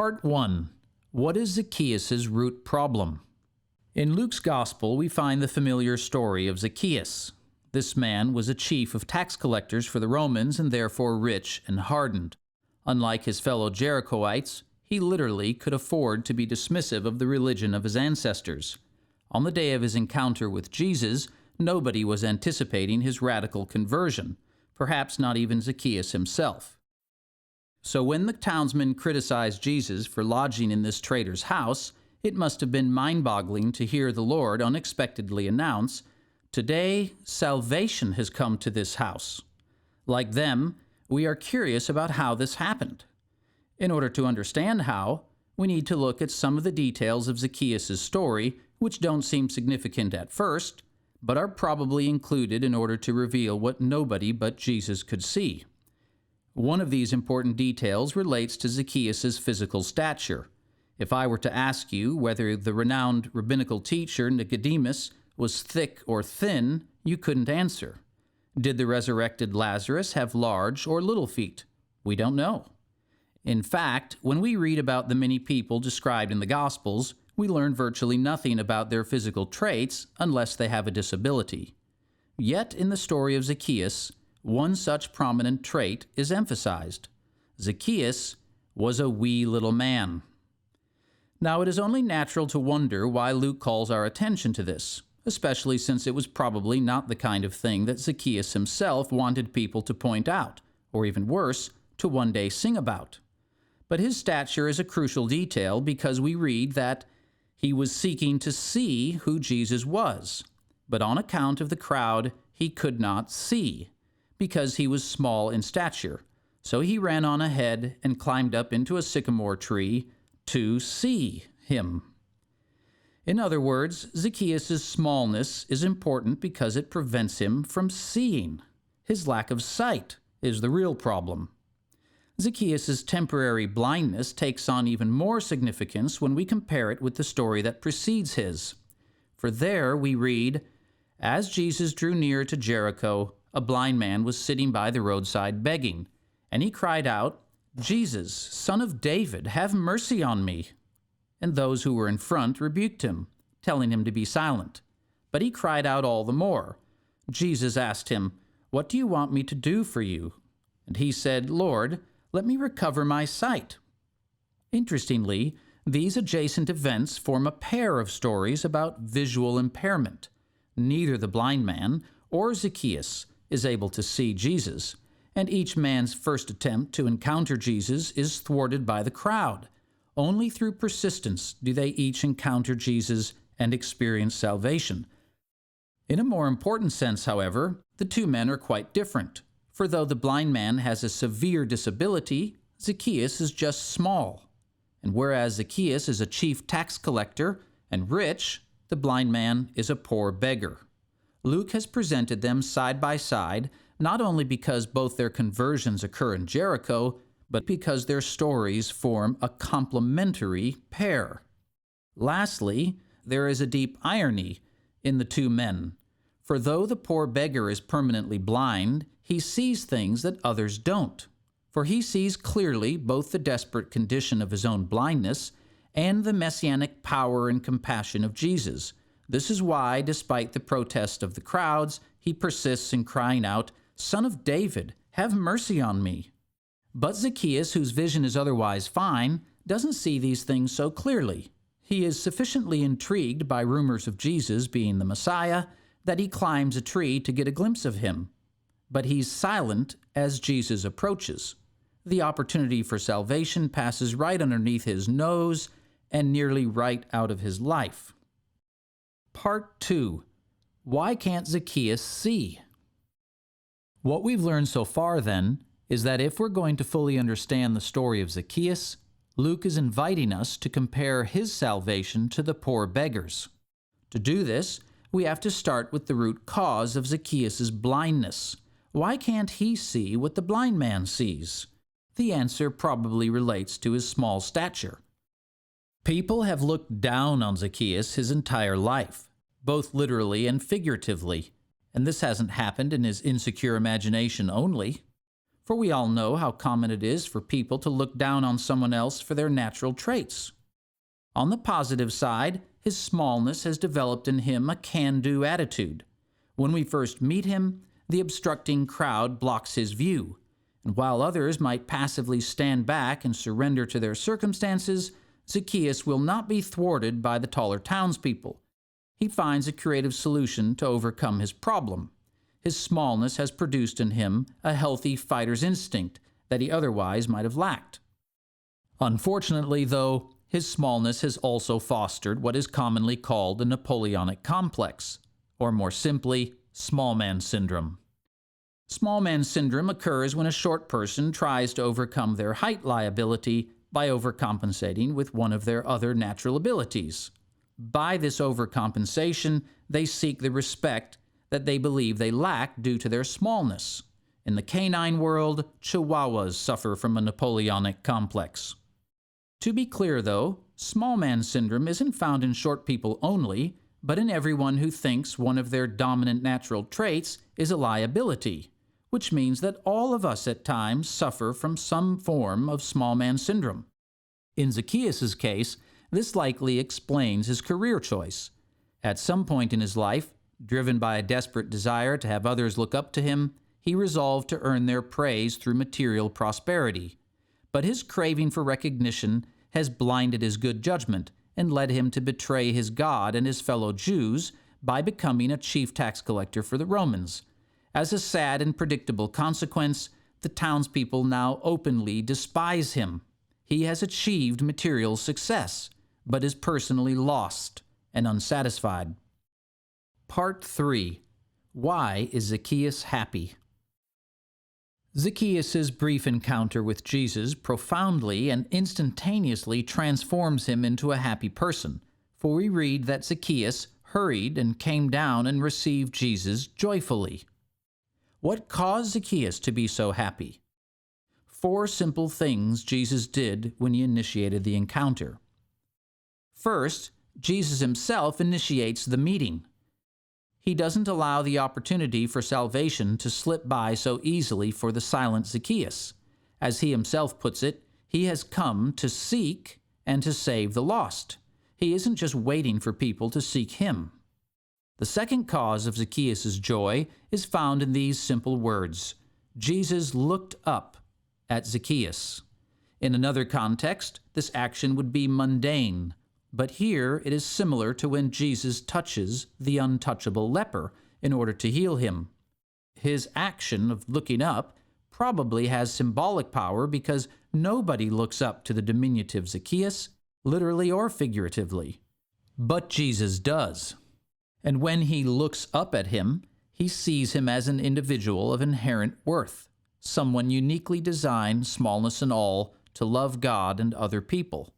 Part 1. What is Zacchaeus' root problem? In Luke's Gospel, we find the familiar story of Zacchaeus. This man was a chief of tax collectors for the Romans and therefore rich and hardened. Unlike his fellow Jerichoites, he literally could afford to be dismissive of the religion of his ancestors. On the day of his encounter with Jesus, nobody was anticipating his radical conversion, perhaps not even Zacchaeus himself. So when the townsmen criticized Jesus for lodging in this traitor's house, it must have been mind-boggling to hear the Lord unexpectedly announce, "Today, salvation has come to this house." Like them, we are curious about how this happened. In order to understand how, we need to look at some of the details of Zacchaeus' story, which don't seem significant at first, but are probably included in order to reveal what nobody but Jesus could see. One of these important details relates to Zacchaeus' physical stature. If I were to ask you whether the renowned rabbinical teacher Nicodemus was thick or thin, you couldn't answer. Did the resurrected Lazarus have large or little feet? We don't know. In fact, when we read about the many people described in the Gospels, we learn virtually nothing about their physical traits unless they have a disability. Yet in the story of Zacchaeus, one such prominent trait is emphasized. Zacchaeus was a wee little man. Now, it is only natural to wonder why Luke calls our attention to this, especially since it was probably not the kind of thing that Zacchaeus himself wanted people to point out, or even worse, to one day sing about. But his stature is a crucial detail because we read that he was seeking to see who Jesus was, but on account of the crowd, he could not see, because he was small in stature. So he ran on ahead and climbed up into a sycamore tree to see him. In other words, Zacchaeus' smallness is important because it prevents him from seeing. His lack of sight is the real problem. Zacchaeus' temporary blindness takes on even more significance when we compare it with the story that precedes his. For there we read, "As Jesus drew near to Jericho, a blind man was sitting by the roadside begging, and he cried out, 'Jesus, Son of David, have mercy on me.' And those who were in front rebuked him, telling him to be silent. But he cried out all the more. Jesus asked him, 'What do you want me to do for you?' And he said, 'Lord, let me recover my sight.'" Interestingly, these adjacent events form a pair of stories about visual impairment. Neither the blind man or Zacchaeus is able to see Jesus, and each man's first attempt to encounter Jesus is thwarted by the crowd. Only through persistence do they each encounter Jesus and experience salvation. In a more important sense, however, the two men are quite different. For though the blind man has a severe disability, Zacchaeus is just small. And whereas Zacchaeus is a chief tax collector and rich, the blind man is a poor beggar. Luke has presented them side by side, not only because both their conversions occur in Jericho, but because their stories form a complementary pair. Lastly, there is a deep irony in the two men. For though the poor beggar is permanently blind, he sees things that others don't. For he sees clearly both the desperate condition of his own blindness and the messianic power and compassion of Jesus. This is why, despite the protest of the crowds, he persists in crying out, "Son of David, have mercy on me." But Zacchaeus, whose vision is otherwise fine, doesn't see these things so clearly. He is sufficiently intrigued by rumors of Jesus being the Messiah that he climbs a tree to get a glimpse of him. But he's silent as Jesus approaches. The opportunity for salvation passes right underneath his nose and nearly right out of his life. Part 2. Why can't Zacchaeus see? What we've learned so far, then, is that if we're going to fully understand the story of Zacchaeus, Luke is inviting us to compare his salvation to the poor beggar's. To do this, we have to start with the root cause of Zacchaeus' blindness. Why can't he see what the blind man sees? The answer probably relates to his small stature. People have looked down on Zacchaeus his entire life, both literally and figuratively, and this hasn't happened in his insecure imagination only. for we all know how common it is for people to look down on someone else for their natural traits. On the positive side, his smallness has developed in him a can-do attitude. When we first meet him, the obstructing crowd blocks his view, and while others might passively stand back and surrender to their circumstances, Zacchaeus will not be thwarted by the taller townspeople. He finds a creative solution to overcome his problem. His smallness has produced in him a healthy fighter's instinct that he otherwise might have lacked. Unfortunately, though, his smallness has also fostered what is commonly called the Napoleonic complex, or more simply, small man syndrome. Small man syndrome occurs when a short person tries to overcome their height liability by overcompensating with one of their other natural abilities. By this overcompensation, they seek the respect that they believe they lack due to their smallness. In the canine world, Chihuahuas suffer from a Napoleonic complex. To be clear, though, small man syndrome isn't found in short people only, but in everyone who thinks one of their dominant natural traits is a liability, which means that all of us at times suffer from some form of small man syndrome. In Zacchaeus' case, this likely explains his career choice. At some point in his life, driven by a desperate desire to have others look up to him, he resolved to earn their praise through material prosperity. But his craving for recognition has blinded his good judgment and led him to betray his God and his fellow Jews by becoming a chief tax collector for the Romans. As a sad and predictable consequence, the townspeople now openly despise him. He has achieved material success, but is personally lost and unsatisfied. Part 3. Why is Zacchaeus happy? Zacchaeus' brief encounter with Jesus profoundly and instantaneously transforms him into a happy person, for we read that Zacchaeus hurried and came down and received Jesus joyfully. What caused Zacchaeus to be so happy? 4 simple things Jesus did when he initiated the encounter. First, Jesus himself initiates the meeting. He doesn't allow the opportunity for salvation to slip by so easily for the silent Zacchaeus. As he himself puts it, he has come to seek and to save the lost. He isn't just waiting for people to seek him. The second cause of Zacchaeus' joy is found in these simple words. Jesus looked up at Zacchaeus. In another context, this action would be mundane, but here it is similar to when Jesus touches the untouchable leper in order to heal him. His action of looking up probably has symbolic power because nobody looks up to the diminutive Zacchaeus, literally or figuratively. But Jesus does. And when he looks up at him, he sees him as an individual of inherent worth, someone uniquely designed, smallness and all, to love God and other people.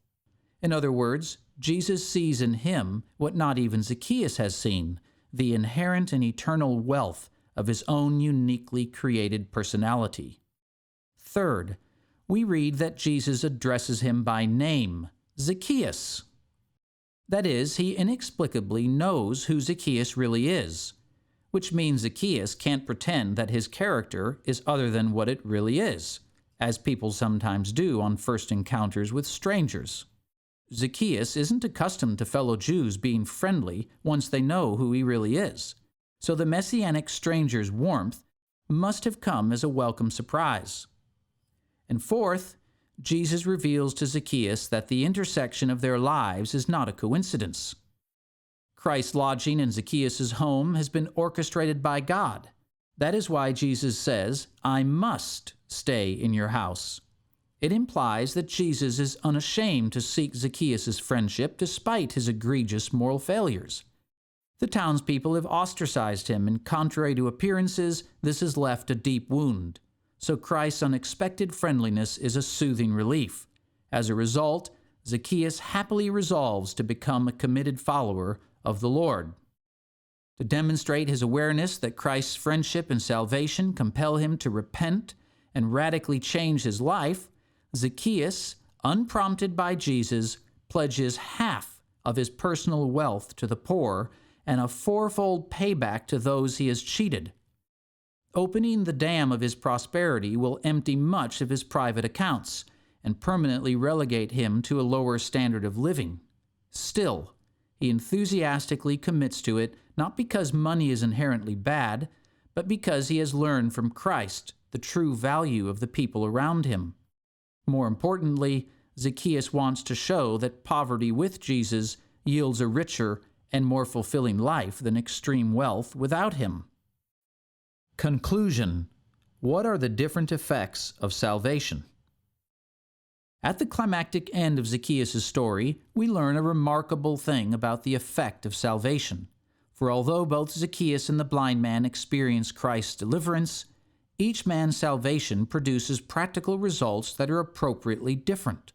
In other words, Jesus sees in him what not even Zacchaeus has seen, the inherent and eternal wealth of his own uniquely created personality. Third, we read that Jesus addresses him by name, Zacchaeus. That is, he inexplicably knows who Zacchaeus really is, which means Zacchaeus can't pretend that his character is other than what it really is, as people sometimes do on first encounters with strangers. Zacchaeus isn't accustomed to fellow Jews being friendly once they know who he really is, so the messianic stranger's warmth must have come as a welcome surprise. And fourth, Jesus reveals to Zacchaeus that the intersection of their lives is not a coincidence. Christ's lodging in Zacchaeus' home has been orchestrated by God. That is why Jesus says, "I must stay in your house." It implies that Jesus is unashamed to seek Zacchaeus' friendship despite his egregious moral failures. The townspeople have ostracized him, and contrary to appearances, this has left a deep wound. So Christ's unexpected friendliness is a soothing relief. As a result, Zacchaeus happily resolves to become a committed follower of the Lord. To demonstrate his awareness that Christ's friendship and salvation compel him to repent and radically change his life, Zacchaeus, unprompted by Jesus, pledges half of his personal wealth to the poor and a 4-fold payback to those he has cheated. Opening the dam of his prosperity will empty much of his private accounts and permanently relegate him to a lower standard of living. Still, he enthusiastically commits to it, not because money is inherently bad, but because he has learned from Christ the true value of the people around him. More importantly, Zacchaeus wants to show that poverty with Jesus yields a richer and more fulfilling life than extreme wealth without him. Conclusion. What are the different effects of salvation? At the climactic end of Zacchaeus' story, we learn a remarkable thing about the effect of salvation. For although both Zacchaeus and the blind man experience Christ's deliverance, each man's salvation produces practical results that are appropriately different.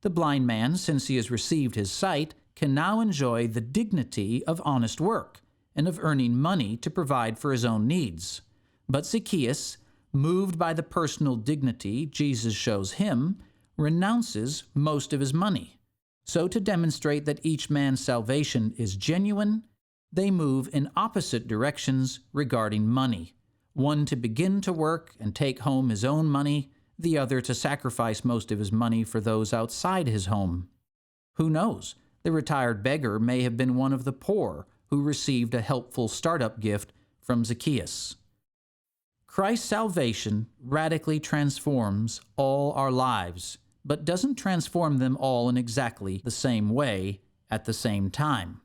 The blind man, since he has received his sight, can now enjoy the dignity of honest work and of earning money to provide for his own needs. But Zacchaeus, moved by the personal dignity Jesus shows him, renounces most of his money. So to demonstrate that each man's salvation is genuine, they move in opposite directions regarding money. One to begin to work and take home his own money, the other to sacrifice most of his money for those outside his home. Who knows? The retired beggar may have been one of the poor who received a helpful startup gift from Zacchaeus. Christ's salvation radically transforms all our lives, but doesn't transform them all in exactly the same way at the same time.